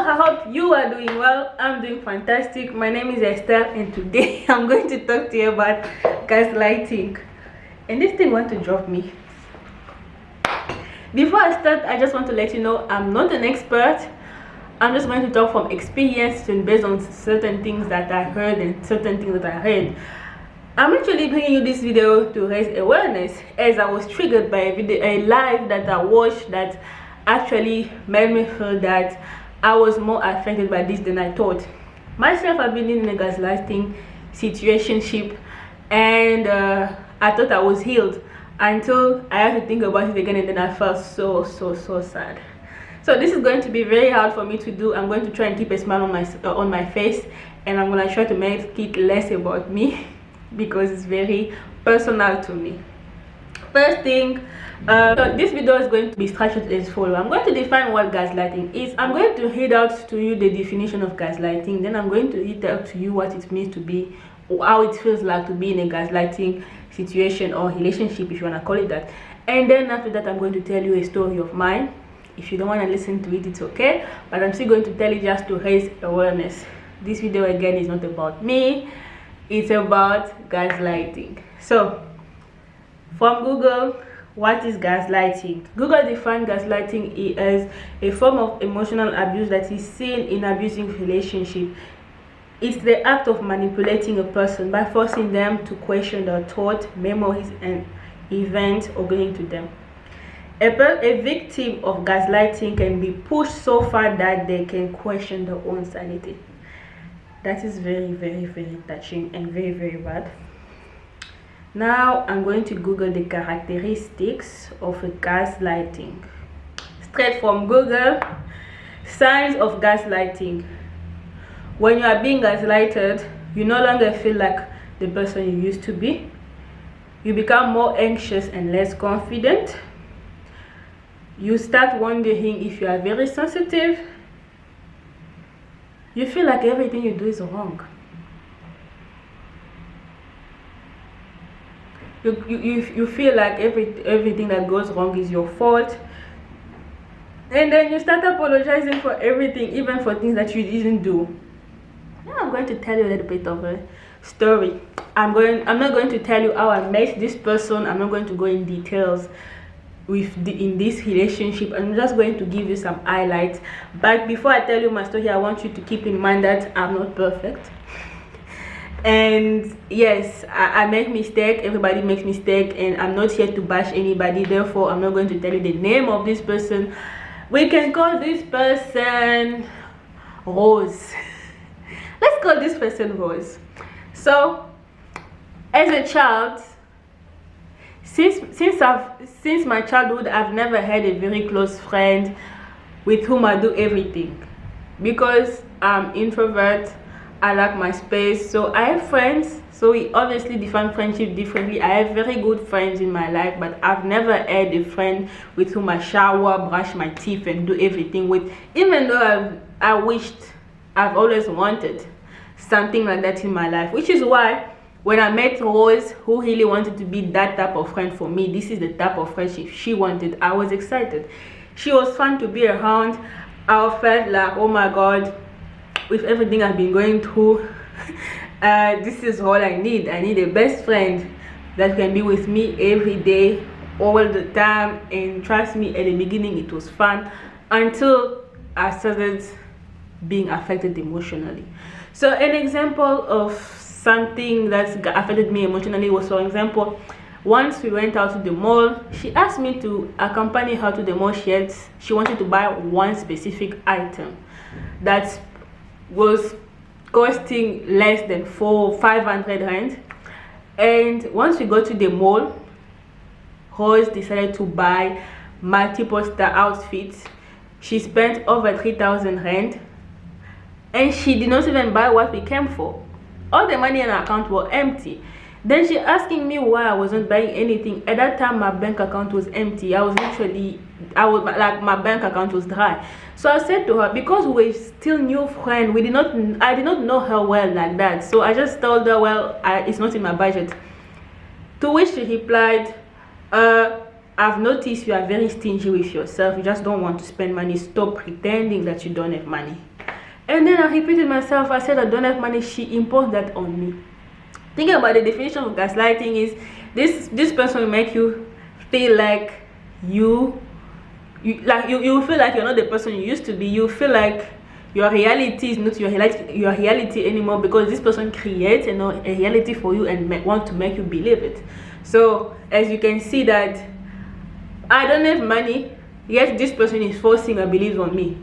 I hope you are doing well. I'm doing fantastic. My name is Esther, and today I'm going to talk to you about gaslighting. And this thing wants to drop me. Before I start, I just want to let you know I'm not an expert. I'm just going to talk from experience and based on certain things that I heard and certain things that I heard. I'm actually bringing you this video to raise awareness, as I was triggered by a live that I watched that actually made me feel that I was more affected by this than I thought. Myself, I've been in a gaslighting situationship, and I thought I was healed until I had to think about it again, and then I felt so sad. So this is going to be very hard for me to do. I'm going to try and keep a smile on my face, and I'm going to try to make it less about me because it's very personal to me. First thing, so this video is going to be structured as follows. I'm going to define what gaslighting is. I'm going to read out to you the definition of gaslighting. Then I'm going to read out to you what it means to be, or how it feels like to be in a gaslighting situation or relationship, if you want to call it that. And then after that, I'm going to tell you a story of mine. If you don't want to listen to it, it's okay, but I'm still going to tell you just to raise awareness. This video again is not about me, it's about gaslighting. So from Google, what is gaslighting? Google defines gaslighting as a form of emotional abuse that is seen in abusive relationship. It's the act of manipulating a person by forcing them to question their thoughts, memories, and events occurring to them. A victim of gaslighting can be pushed so far that they can question their own sanity. That is very touching and very bad. Now I'm going to Google the characteristics of a gaslighting. Straight from Google, signs of gaslighting. When you are being gaslighted, you no longer feel like the person you used to be. You become more anxious and less confident. You start wondering if you are very sensitive. You feel like everything you do is wrong. You feel like everything that goes wrong is your fault, and then you start apologizing for everything, even for things that you didn't do. Now I'm going to tell you a little bit of a story. I'm not going to tell you how I met this person. I'm not going to go in details in this relationship. I'm just going to give you some highlights. But before I tell you my story, I want you to keep in mind that I'm not perfect. And yes, I make mistake. Everybody makes mistake, and I'm not here to bash anybody. Therefore, I'm not going to tell you the name of this person. We can call this person Rose. Let's call this person Rose. So as a child, since my childhood, I've never had a very close friend with whom I do everything, because I'm introvert. I like my space, so I have friends. So we obviously define friendship differently. I have very good friends in my life, but I've never had a friend with whom I shower, brush my teeth, and do everything with. Even though I've always wanted something like that in my life, which is why when I met Rose, who really wanted to be that type of friend for me, this is the type of friendship she wanted. I was excited. She was fun to be around. I felt like, oh my God, with everything I've been going through, this is all I need. I need a best friend that can be with me every day, all the time. And trust me, at the beginning it was fun until I started being affected emotionally. So an example of something that's affected me emotionally was, for example, once we went out to the mall. She asked me to accompany her to the mall. She wanted to buy one specific item that was costing less than 500 rand. And once we got to the mall, Rose decided to buy multiple star outfits. She spent over 3,000 rand, and she did not even buy what we came for. All the money in her account was empty. Then she asking me why I wasn't buying anything. At that time, my bank account was empty. My bank account was dry. So I said to her, because we're still new friends, I did not know her well like that. So I just told her, well, it's not in my budget. To which she replied, I've noticed you are very stingy with yourself. You just don't want to spend money. Stop pretending that you don't have money. And then I repeated myself. I said I don't have money. She imposed that on me. Thinking about the definition of gaslighting is this person will make you feel like you feel like you're not the person you used to be. You feel like your reality is not your reality anymore, because this person creates a reality for you and want to make you believe it. So as you can see that I don't have money, yet this person is forcing a belief on me.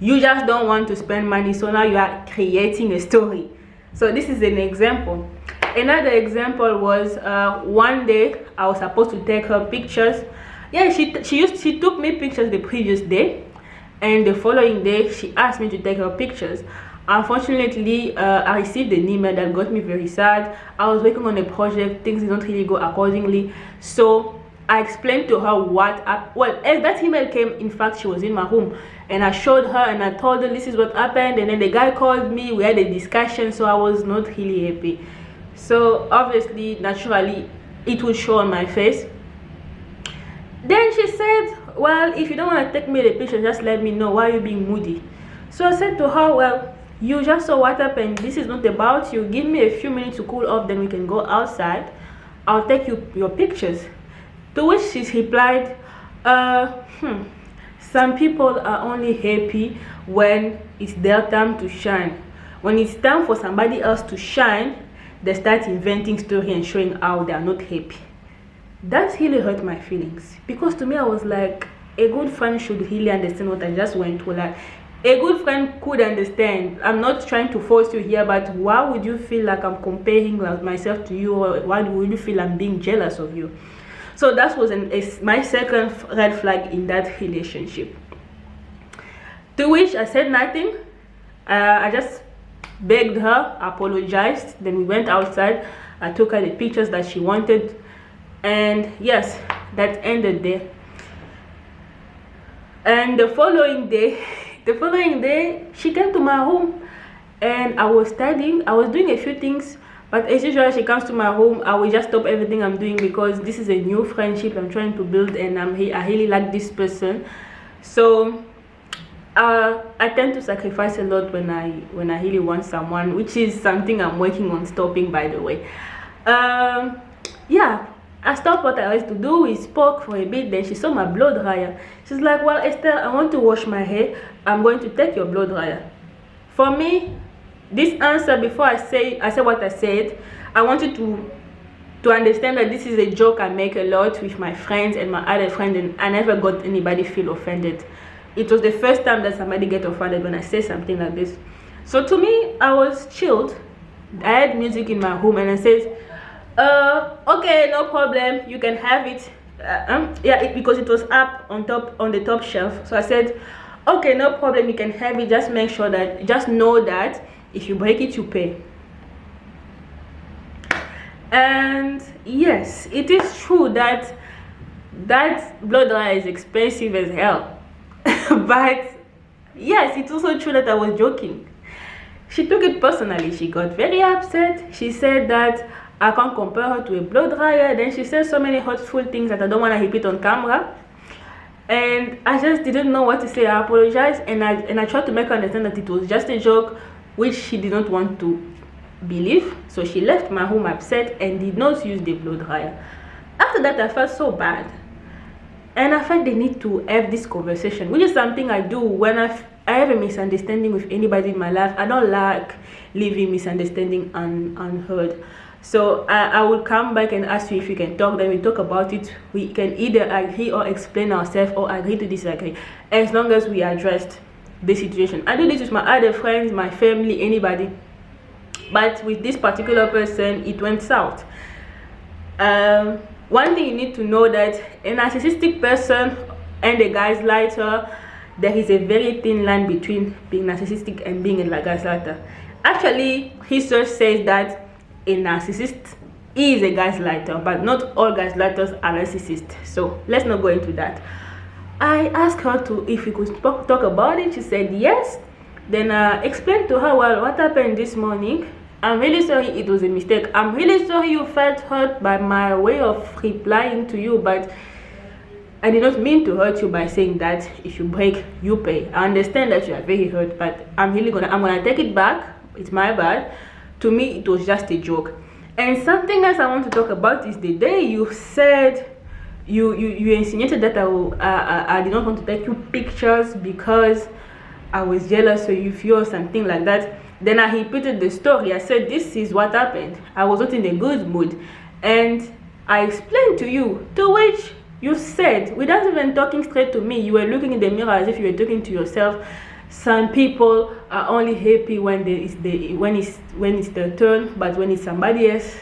You just don't want to spend money, so now you are creating a story. So this is an example. Another example was one day I was supposed to take her pictures. Yeah, she took me pictures the previous day, and the following day she asked me to take her pictures. Unfortunately, I received an email that got me very sad. I was working on a project, things did not really go accordingly, so I explained to her as that email came, in fact she was in my room, and I showed her and I told her this is what happened. And then the guy called me, we had a discussion, so I was not really happy. So obviously, naturally, it would show on my face. Then she said, well, if you don't want to take me the picture, just let me know. Why are you being moody? So I said to her, well, you just saw what happened. This is not about you. Give me a few minutes to cool off, then we can go outside. I'll take you your pictures. To which she replied, some people are only happy when it's their time to shine. When it's time for somebody else to shine, they start inventing story and showing how they are not happy. That really hurt my feelings, because to me I was like, a good friend should really understand what I just went through. Like, a good friend could understand. I'm not trying to force you here, but why would you feel like I'm comparing myself to you, or why would you feel I'm being jealous of you? So that was my second red flag in that relationship. To which I said nothing. I just begged her, apologized, then we went outside. I took her the pictures that she wanted, and yes, that ended there. And the following day she came to my home, and I was studying. I was doing a few things, but as usual, she comes to my home, I will just stop everything I'm doing, because this is a new friendship I'm trying to build, and I really like this person. So I tend to sacrifice a lot when I really want someone, which is something I'm working on stopping, by the way. Yeah, I stopped what I used to do. We spoke for a bit, then she saw my blow dryer. She's like, well, Estelle, I want to wash my hair. I'm going to take your blow dryer. For me, this answer, before I say what I said, I want you to understand that this is a joke I make a lot with my friends and my other friends, and I never got anybody feel offended. It was the first time that somebody get offended when I say something like this. So to me, I was chilled. I had music in my room, and I said, okay, no problem, you can have it. Because it was up on the top shelf. So I said, okay, no problem, you can have it. Just know that if you break it, you pay. And yes, it is true that blow dryer is expensive as hell. But yes, it's also true that I was joking. She took it personally. She got very upset. She said that I can't compare her to a blow dryer. Then she said so many hurtful things that I don't want to repeat on camera. And I just didn't know what to say. I apologized, and I tried to make her understand that it was just a joke, which she did not want to believe. So she left my home upset and did not use the blow dryer. After that, I felt so bad, and I felt the need to have this conversation, which is something I do when I have a misunderstanding with anybody in my life. I don't like leaving misunderstanding unheard. So I will come back and ask you if you can talk. Then we talk about it. We can either agree or explain ourselves, or agree to disagree, as long as we addressed the situation. I do this with my other friends, my family, anybody. But with this particular person, it went south. One thing you need to know, that a narcissistic person and a gaslighter, there is a very thin line between being narcissistic and being a gaslighter. Actually, research says that a narcissist is a gaslighter, but not all gaslighters are narcissists. So let's not go into that. I asked her if we could talk about it. She said yes. Then I explained to her, well, what happened this morning. I'm really sorry, it was a mistake. I'm really sorry you felt hurt by my way of replying to you, but I did not mean to hurt you by saying that if you break, you pay. I understand that you are very hurt, but I'm gonna take it back. It's my bad. To me, it was just a joke. And something else I want to talk about is the day you said you insinuated that I did not want to take you pictures because I was jealous of you or something like that. Then I repeated the story. I said, this is what happened. I was not in a good mood, and I explained to you, to which you said, without even talking straight to me, you were looking in the mirror as if you were talking to yourself. Some people are only happy when it's their turn, but when it's somebody else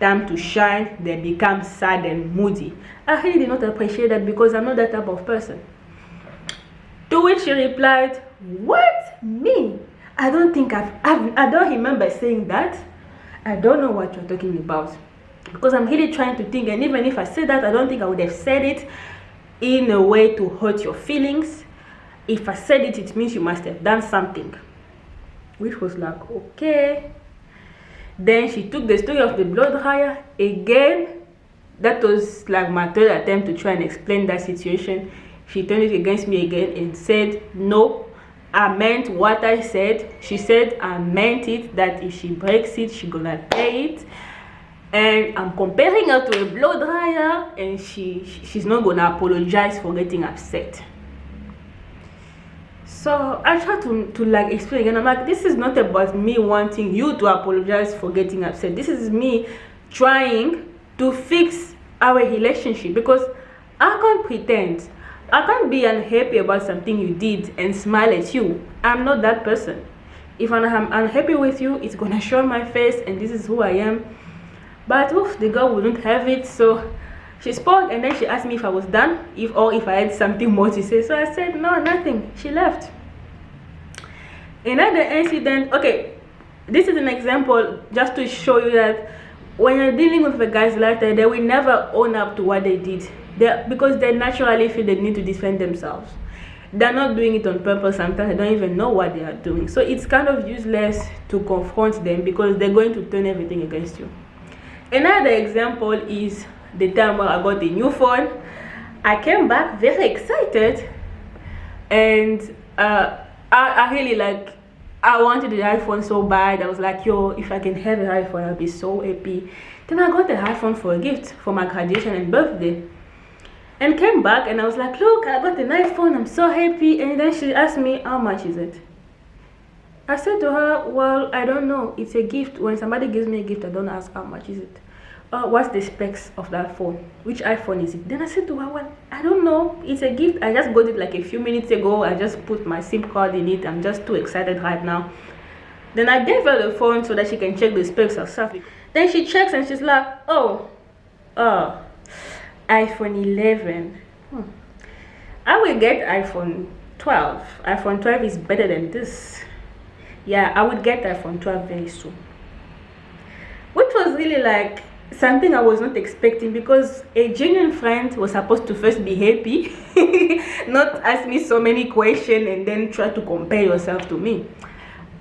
time to shine, they become sad and moody. I really did not appreciate that because I'm not that type of person. To which she replied, what? Me? I don't think I don't remember saying that. I don't know what you're talking about. Because I'm really trying to think, and even if I said that, I don't think I would have said it in a way to hurt your feelings. If I said it, it means you must have done something. Which was like, okay. Then she took the story of the blow dryer again. That was like my third attempt to try and explain that situation. She turned it against me again and said, no, I meant what I said. She said I meant it, that if she breaks it, she's gonna pay it. And I'm comparing her to a blow dryer, and she's not gonna apologize for getting upset. So I try to like explain again. I'm like, this is not about me wanting you to apologize for getting upset. This is me trying to fix our relationship, because I can't pretend. I can't be unhappy about something you did and smile at you. I'm not that person. If I'm unhappy with you, it's gonna show on my face, and this is who I am. But the girl wouldn't have it, so she spoke, and then she asked me if I was done, if I had something more to say. So I said no, nothing. She left. Another incident. Okay, this is an example just to show you that when you're dealing with a gaslighter, they will never own up to what they did. Because they naturally feel they need to defend themselves. They're not doing it on purpose. Sometimes they don't even know what they are doing. So it's kind of useless to confront them, because they're going to turn everything against you. Another example is the time where I got a new phone. I came back very excited, and I really I wanted the iPhone so bad. I was like, yo, if I can have an iPhone, I'll be so happy. Then I got the iPhone for a gift for my graduation and birthday, and came back, and I was like, look, I got an iPhone, I'm so happy. And then she asked me, how much is it? I said to her, well, I don't know, it's a gift. When somebody gives me a gift, I don't ask how much is it. What's the specs of that phone? Which iPhone is it? Then I said to her, well, I don't know, it's a gift. I just got it like a few minutes ago. I just put my SIM card in it. I'm just too excited right now. Then I gave her the phone so that she can check the specs herself. Then she checks, and she's like, oh, iPhone 11. I will get iPhone 12. iPhone 12 is better than this. Yeah, I would get iPhone 12 very soon. Which was really like something I was not expecting, because a genuine friend was supposed to first be happy, not ask me so many questions and then try to compare yourself to me.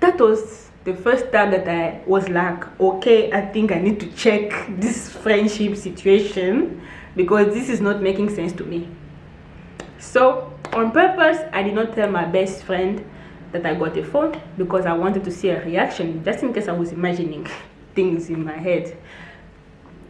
That was the first time that I was like, okay, I think I need to check this friendship situation, because this is not making sense to me. So on purpose, I did not tell my best friend that I got a phone, because I wanted to see a reaction, just in case I was imagining things in my head.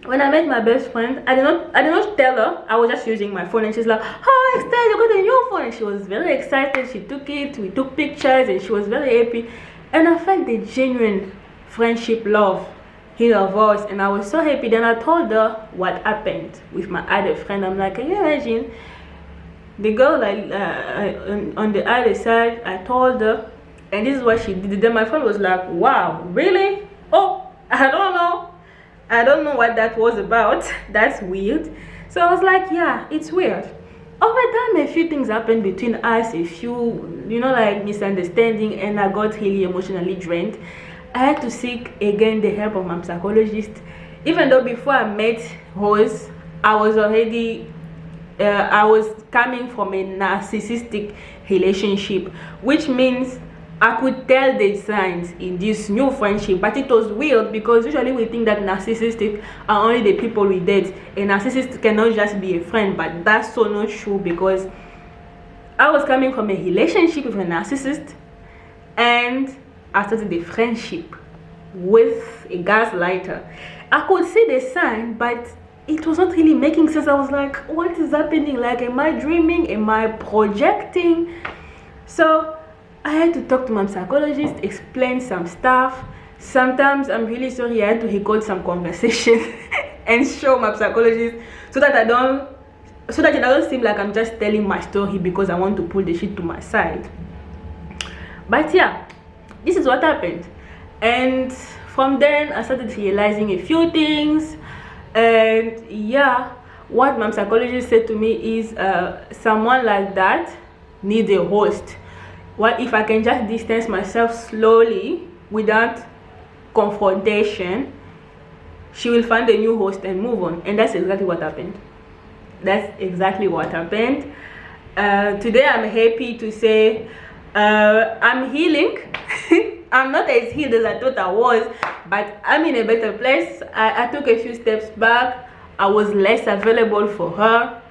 When I met my best friend, I did not tell her. I was just using my phone, and she's like, oh, Estelle, you got a new phone. And she was very excited. She took it, we took pictures, and she was very happy. And I felt the genuine friendship love in her voice, and I was so happy. Then I told her what happened with my other friend. I'm like, can you imagine? The girl on the other side, I told her, and this is what she did. Then my friend was like, wow, really? Oh, I don't know what that was about. That's weird. So I was like, yeah, it's weird. Over time, a few things happened between us, a few, like misunderstanding, and I got really emotionally drained. I had to seek again the help of my psychologist. Even though before I met Rose, I was already I was coming from a narcissistic relationship, which means I could tell the signs in this new friendship. But it was weird because usually we think that narcissists are only the people we date. A narcissist cannot just be a friend, but that's so not true, because I was coming from a relationship with a narcissist and I started a friendship with a gaslighter. I could see the sign, but it was not really making sense. I was like, what is happening? Like, am I dreaming? Am I projecting? So I had to talk to my psychologist, explain some stuff. Sometimes I'm really sorry, I had to record some conversation and show my psychologist so that it doesn't seem like I'm just telling my story because I want to pull the shit to my side. But yeah, this is what happened. And from then I started realizing a few things. And yeah, what my psychologist said to me is someone like that needs a host. What if I can just distance myself slowly without confrontation, she will find a new host and move on. And that's exactly what happened. That's exactly what happened. Today I'm happy to say I'm healing. I'm not as healed as I thought I was, but I'm in a better place. I took a few steps back. I was less available for her.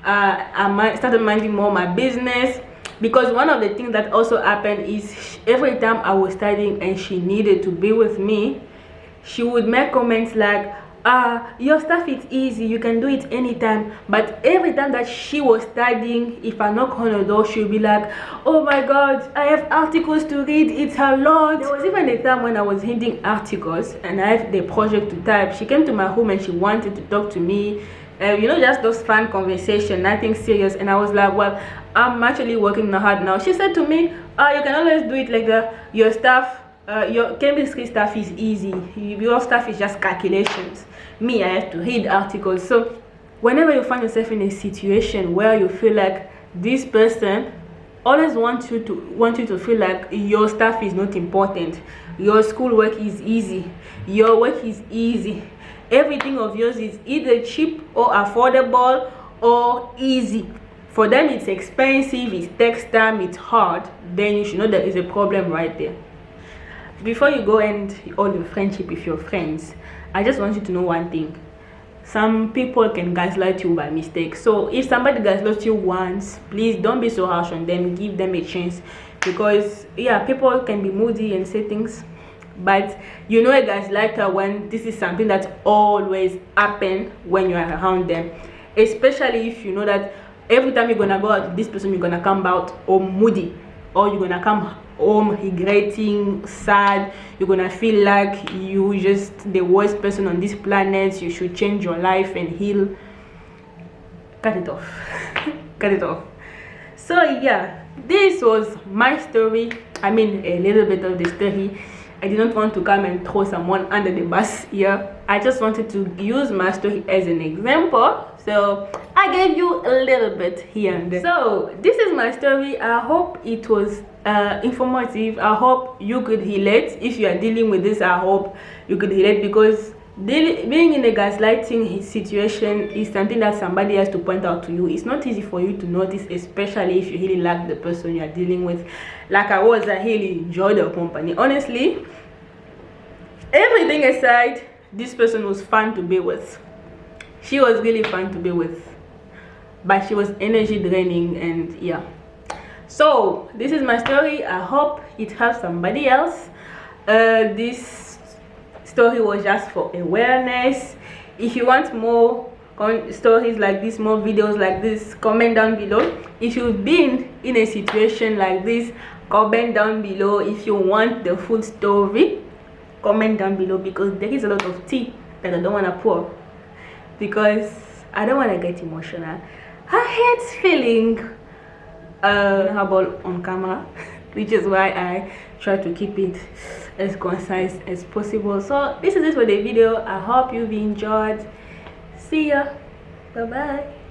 I started minding more my business, because one of the things that also happened is every time I was studying and she needed to be with me, she would make comments like, your stuff is easy, you can do it anytime. But every time that she was studying, if I knock on her door, she'll be like, oh my god, I have articles to read, it's a lot. There was even a time when I was reading articles and I have the project to type. She came to my home and she wanted to talk to me, just those fun conversation, nothing serious. And I was like, well, I'm actually working hard now. She said to me, you can always do it like that. Your stuff, your chemistry stuff is easy, your stuff is just calculations. Me, I have to read articles. So whenever you find yourself in a situation where you feel like this person always wants you to feel like your stuff is not important, your schoolwork is easy, your work is easy, everything of yours is either cheap or affordable or easy. For them it's expensive, it takes time, it's hard, then you should know there is a problem right there. Before you go end all your friendship with your friends, I just want you to know one thing. Some people can gaslight you by mistake. So if somebody gaslights you once, please don't be so harsh on them. Give them a chance, because yeah, people can be moody and say things, but you know a gaslighter when this is something that always happen when you are around them, especially if you know that every time you're gonna go out with this person, you're gonna come out home moody, or you're gonna come home regretting, sad. You're gonna feel like you just the worst person on this planet. You should change your life and heal. Cut it off. Cut it off. So yeah, this was my story. I mean, a little bit of the story. I didn't want to come and throw someone under the bus here. I just wanted to use my story as an example. So I gave you a little bit here and there. So this is my story. I hope it was informative. I hope you could relate. If you are dealing with this, I hope you could relate, because being in a gaslighting situation is something that somebody has to point out to you. It's not easy for you to notice, especially if you really like the person you are dealing with. Like I really enjoyed the company. Honestly, everything aside, this person was fun to be with. She was really fun to be with, but she was energy draining. And yeah, so this is my story. I hope it helps somebody else. This story was just for awareness. If you want more stories like this, more videos like this, comment down below. If you've been in a situation like this, comment down below. If you want the full story, comment down below, because there is a lot of tea that I don't want to pour, because I don't want to get emotional. I hate feeling vulnerable on camera, which is why I try to keep it as concise as possible. So this is it for the video. I hope you've enjoyed. See ya. Bye bye.